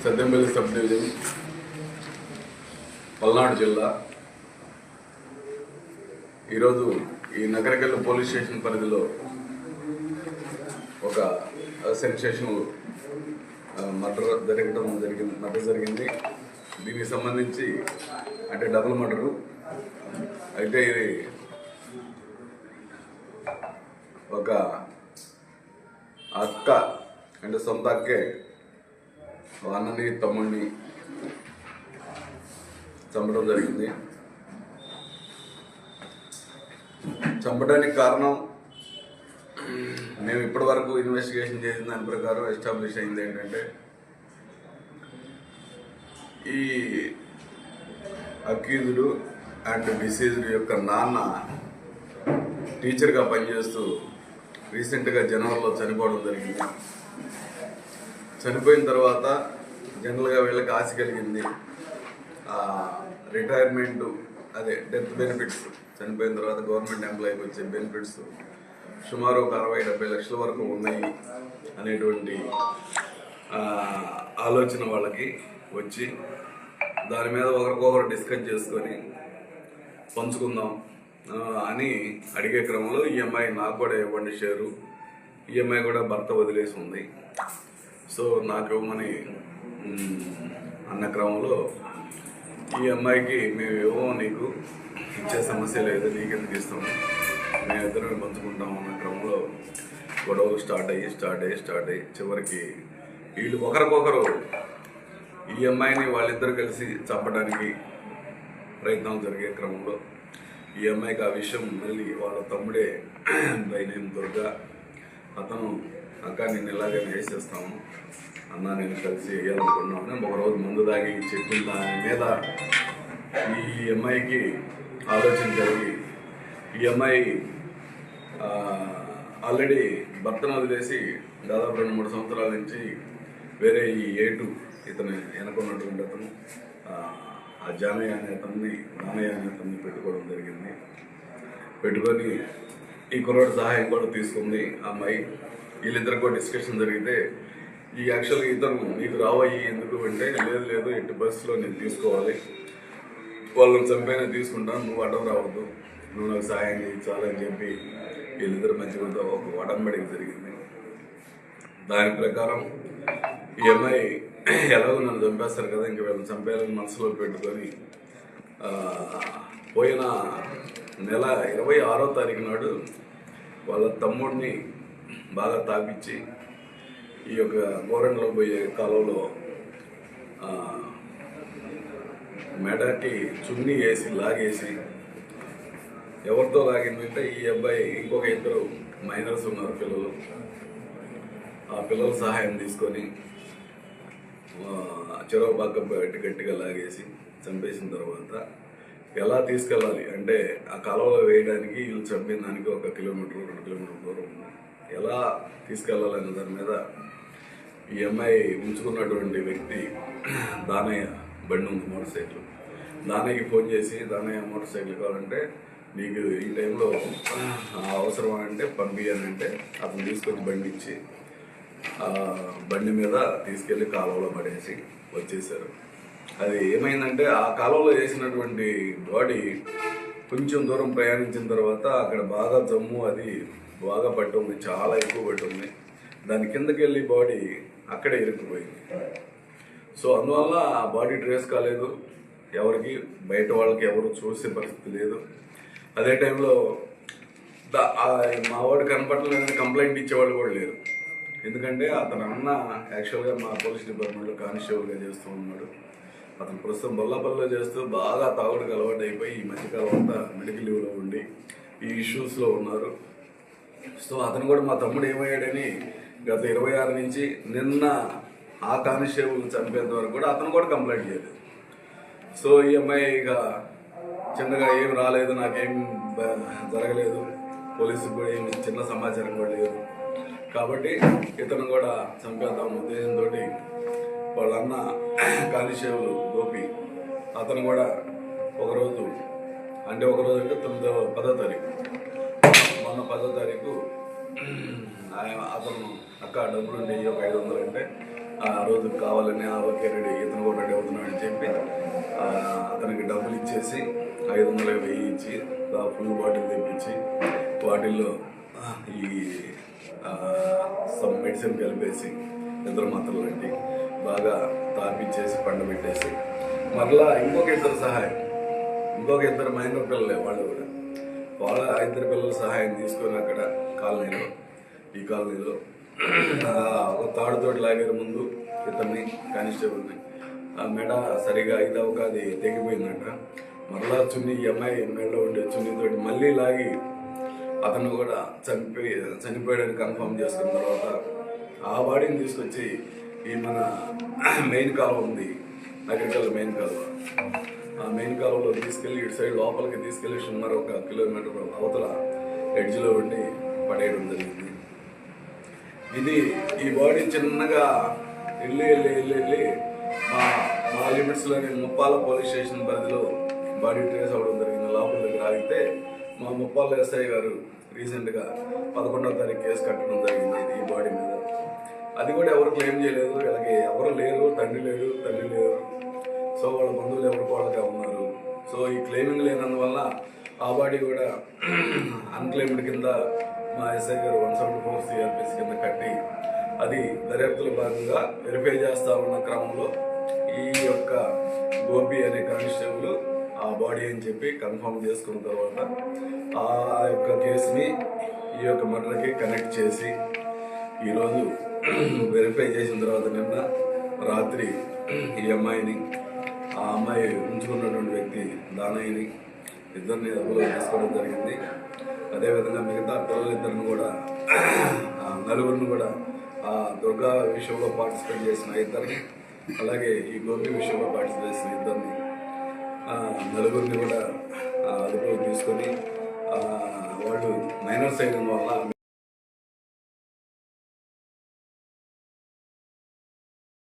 సత్తెంపల్లి sub division, Palnadu జిల్లా. ఈరోజు ఈ నగరకెళ్ళ పోలీస్ స్టేషన్ పరిధిలో ఒక సెన్సేషనల్ మర్డర్ జరిగింది. దీనికి సంబంధించి అంటే డబుల్ మర్డరు. అయితే ఇది ఒక అక్క అంటే సొంత అక్కే అన్నని తమ్ముడిని చంపడం జరిగింది. చంపడానికి కారణం మేము ఇప్పటి వరకు ఇన్వెస్టిగేషన్ చేసిన దాని ప్రకారం ఎస్టాబ్లిష్ అయింది ఏంటంటే, ఈ అక్యూజ్డ్ అండ్ డిసీజ్డ్ యొక్క నాన్న టీచర్గా పనిచేస్తూ రీసెంట్గా జనవరిలో చనిపోవడం జరిగింది. చనిపోయిన తర్వాత జనరల్గా వీళ్ళకి ఆశ కలిగింది రిటైర్మెంటు, అదే డెత్ బెనిఫిట్స్. చనిపోయిన తర్వాత గవర్నమెంట్ ఎంప్లాయీకి వచ్చే బెనిఫిట్స్ సుమారు ఒక 60-70 లక్షల వరకు ఉన్నాయి అనేటువంటి ఆలోచన వాళ్ళకి వచ్చి దాని మీద ఒకరికొకరు డిస్కస్ చేసుకొని పంచుకుందాం అని అడిగే క్రమంలో ఈ అమ్మాయి నాకు కూడా ఇవ్వండి షేరు, ఈ అమ్మాయి కూడా భర్త వదిలేసి ఉంది, సో నాకు ఇవ్వమని అన్న క్రమంలో ఈ అమ్మాయికి మేము ఇవ్వము, నీకు ఇచ్చే సమస్య లేదు, నీకెందుకు ఇస్తాము, మేమిద్దరం పంచుకుంటాము అన్న క్రమంలో గొడవలు స్టార్ట్ అయ్యి చివరికి వీళ్ళు ఒకరికొకరు ఈ అమ్మాయిని వాళ్ళిద్దరు కలిసి చంపడానికి ప్రయత్నాలు జరిగే క్రమంలో ఈ అమ్మాయికి ఆ విషయం మళ్ళీ వాళ్ళ తమ్ముడే బై నేమ్ దుర్గా, అతను అక్క నేను ఇలాగైనా వేసేస్తాము అన్న, నేను కలిసి వేయాలనుకున్నాను. ఒకరోజు ముందు దాగి చెప్పిన దాని మీద ఈ అమ్మాయికి ఆలోచన కలిగి ఈ అమ్మాయి ఆల్రెడీ భర్తను వదిలేసి దాదాపు 2-3 సంవత్సరాల నుంచి వేరే ఈ ఏటు ఇతను వెనకున్నటువంటి అతను ఆ నానయ్య అనే అతన్ని పెట్టుకోవడం జరిగింది. పెట్టుకొని ఈ కుర్రాడు సహాయం కూడా తీసుకుంది ఆ అమ్మాయి. వీళ్ళిద్దరికి కూడా డిస్కషన్ జరిగితే ఈ యాక్చువల్గా ఇతను నీకు రావయ్యి ఎందుకు అంటే, లేదు ఎట్టి బస్సులో నేను తీసుకోవాలి, వాళ్ళని చంపైనా తీసుకుంటాను, నువ్వు అడ్డం రావద్దు, నువ్వు నాకు సహాయం చేయించాలని చెప్పి వీళ్ళిద్దరు మంచిగా ఒక వడంబడికి జరిగింది. దాని ప్రకారం ఈ అమ్మాయి ఎలాగో నన్ను చంపేస్తారు కదా, ఇంక వీళ్ళని చంపేయాలని మనసులో పెట్టుకొని పోయిన నెల 26వ తారీఖు నాడు వాళ్ళ తమ్ముడిని బాగా తాపించి ఈ యొక్క గోరంలో పోయే కాలంలో మెడకి చున్నీ వేసి లాగేసి, ఎవరితో లాగిందంటే ఈ అబ్బాయి ఇంకొక 2 మైనర్స్ ఉన్నారు పిల్లలు, ఆ పిల్లల సహాయం తీసుకొని చెరువు పక్క గట్టిగా లాగేసి చంపేసిన తర్వాత ఎలా తీసుకెళ్ళాలి అంటే ఆ కాలువలో వేయడానికి వీళ్ళు చంపిన దానికి 1 కిలోమీటర్ 2 కిలోమీటర్ దూరం ఉంది, ఎలా తీసుకెళ్ళాలనే దాని మీద ఈ అమ్మాయి ఉంచుకున్నటువంటి వ్యక్తి దానయ్య బండి ఉంది, మోటార్ సైకిల్. దానయ్యకి ఫోన్ చేసి, దానయ్య మోటార్ సైకిల్ కావాలంటే నీకు ఈ టైంలో అవసరం అంటే పంపించానంటే అతను తీసుకొని బండి ఇచ్చి బండి మీద తీసుకెళ్ళి కాలువలో పడేసి వచ్చేసారు. అది ఏమైందంటే ఆ కాలువలో వేసినటువంటి బాడీ కొంచెం దూరం ప్రయాణించిన తర్వాత అక్కడ బాగా జమ్ము అది బాగా పట్టుంది, చాలా ఎక్కువ పట్టుంది. దాని కిందకి వెళ్ళి బాడీ అక్కడే ఇరుక్కుపోయింది. సో అందువల్ల ఆ బాడీ ట్రేస్ కాలేదు, ఎవరికి బయట వాళ్ళకి ఎవరు చూసే పరిస్థితి లేదు. అదే టైంలో మా వాడు కనపడలేదని కంప్లైంట్ ఇచ్చేవాళ్ళు కూడా లేరు. ఎందుకంటే అతను అన్న యాక్చువల్గా మా పోలీస్ డిపార్ట్మెంట్లో కానిస్టేబుల్గా చేస్తూ ఉన్నాడు. అతను ప్రస్తుతం బొల్లపల్లిలో చేస్తూ బాగా తాగుడుకు అలవాటు అయిపోయి ఈ మధ్యకాలం అంతా మెడికల్ లీవ్లో ఉండి ఈ ఇష్యూస్లో ఉన్నారు. సో అతను కూడా మా తమ్ముడు ఏమయ్యాడని గత 26 నుంచి నిన్న ఆ కానిస్టేబుల్ చంపేంత వరకు కూడా అతను కూడా కంప్లైంట్ చేయలేదు. సో ఈ అమ్మాయి ఇక చిన్నగా ఏం రాలేదు, నాకేం జరగలేదు, పోలీసుకు కూడా ఏమి చిన్న సమాచారం కూడా లేదు కాబట్టి ఇతను కూడా చంపేద్దాం ఉద్దేశంతో వాళ్ళ అన్న కానిస్టేబుల్ గోపి అతను కూడా ఒకరోజు అంటే 10వ తారీఖు మొన్న 10వ తారీఖు అతను అక్క డబ్బులు ఉంటాయి ఒక 500 అంటే ఆ రోజు కావాలని ఓకే రెడీ ఇతను కూడా రెడీ అవుతున్నాడు అని చెప్పి అతనికి డబ్బులు ఇచ్చేసి 500 1000 ఇచ్చి ఫుల్ బాటిల్ తెప్పించి వాటిల్లో ఈ సమ్ మెడిసిన్ కలిపేసి నిద్ర మాత్రలు లాంటి బాగా తాపించేసి పండబెట్టేసి మరలా ఇంకొక ఇద్దరు మైనర్ పిల్లలే వాళ్ళు కూడా వాళ్ళ 2 పిల్లల సహాయం తీసుకొని అక్కడ ఈ కాలనీలో ఒక తాడుతోటి లాగారు ముందు ఇతన్ని కానిస్టేబుల్ని మెడ సరిగా అది తెగిపోయిందంట. మరలా ఈ అమ్మాయి మెడలో ఉండే చున్నీతోటి మళ్ళీ లాగి అతను కూడా చనిపోయాడని కన్ఫర్మ్ చేసుకున్న తర్వాత ఆ బాడీని తీసుకొచ్చి ఈ మన మెయిన్ కాలువ ఉంది, నగరికల్ మెయిన్ కాలువ, ఆ మెయిన్ కాలువలో తీసుకెళ్ళి ఇటు సైడ్ లోపలికి తీసుకెళ్ళి సుమారు 1 కిలోమీటర్ అవతల ఎడ్జ్లో ఉండి పడేయడం జరిగింది. ఈ బాడీ చిన్నగా వెళ్ళి మా లిమిట్స్లోని ముప్పాల పోలీస్ స్టేషన్ పరిధిలో బాడీ ట్రేస్ అవ్వడం జరిగింది. లోపల దగ్గర ఆగితే మా ముప్పాల ఎస్ఐ గారు రీసెంట్గా 11వ తారీఖు కేసు కట్టడం జరిగింది ఈ బాడీ మీద. అది కూడా ఎవరు క్లెయిమ్ చేయలేదు, వీళ్ళకి ఎవరు లేరు, తండ్రి లేరు, తల్లి లేరు. సో వాళ్ళ బంధువులు ఎవరికి ఉన్నారు. సో ఈ క్లెయిమింగ్ లేనందువల్ల ఆ బాడీ కూడా అన్క్లెయిమ్డ్ కింద మా ఎస్ఐ గారు 174 CRPC కింద కట్టి అది దర్యాప్తుల భాగంగా వెరిఫై చేస్తా ఉన్న క్రమంలో ఈ యొక్క గోపి అనే కానిస్టేబుల్ ఆ బాడీ అని చెప్పి కన్ఫర్మ్ చేసుకున్న తర్వాత ఆ యొక్క కేసుని ఈ యొక్క మర్డర్కి కనెక్ట్ చేసి ఈరోజు వెరిఫై చేసిన తర్వాత నిన్న రాత్రి ఈ అమ్మాయిని ఆ అమ్మాయి ఉంచుకున్నటువంటి వ్యక్తి దానయ్యని ఇద్దరిని అదుపులో తీసుకోవడం జరిగింది. అదేవిధంగా మిగతా పిల్లలిద్దరిని కూడా నలుగురిని కూడా ఆ దుర్గా విషయంలో పార్టిసిపేట్ చేసిన ఇద్దరిని, అలాగే ఈ గోపి విషయంలో పార్టిసిపేట్ చేసిన ఇద్దరిని నలుగురిని కూడా అదుపులో తీసుకొని వాళ్ళు మైనర్స్ అయిన వల్ల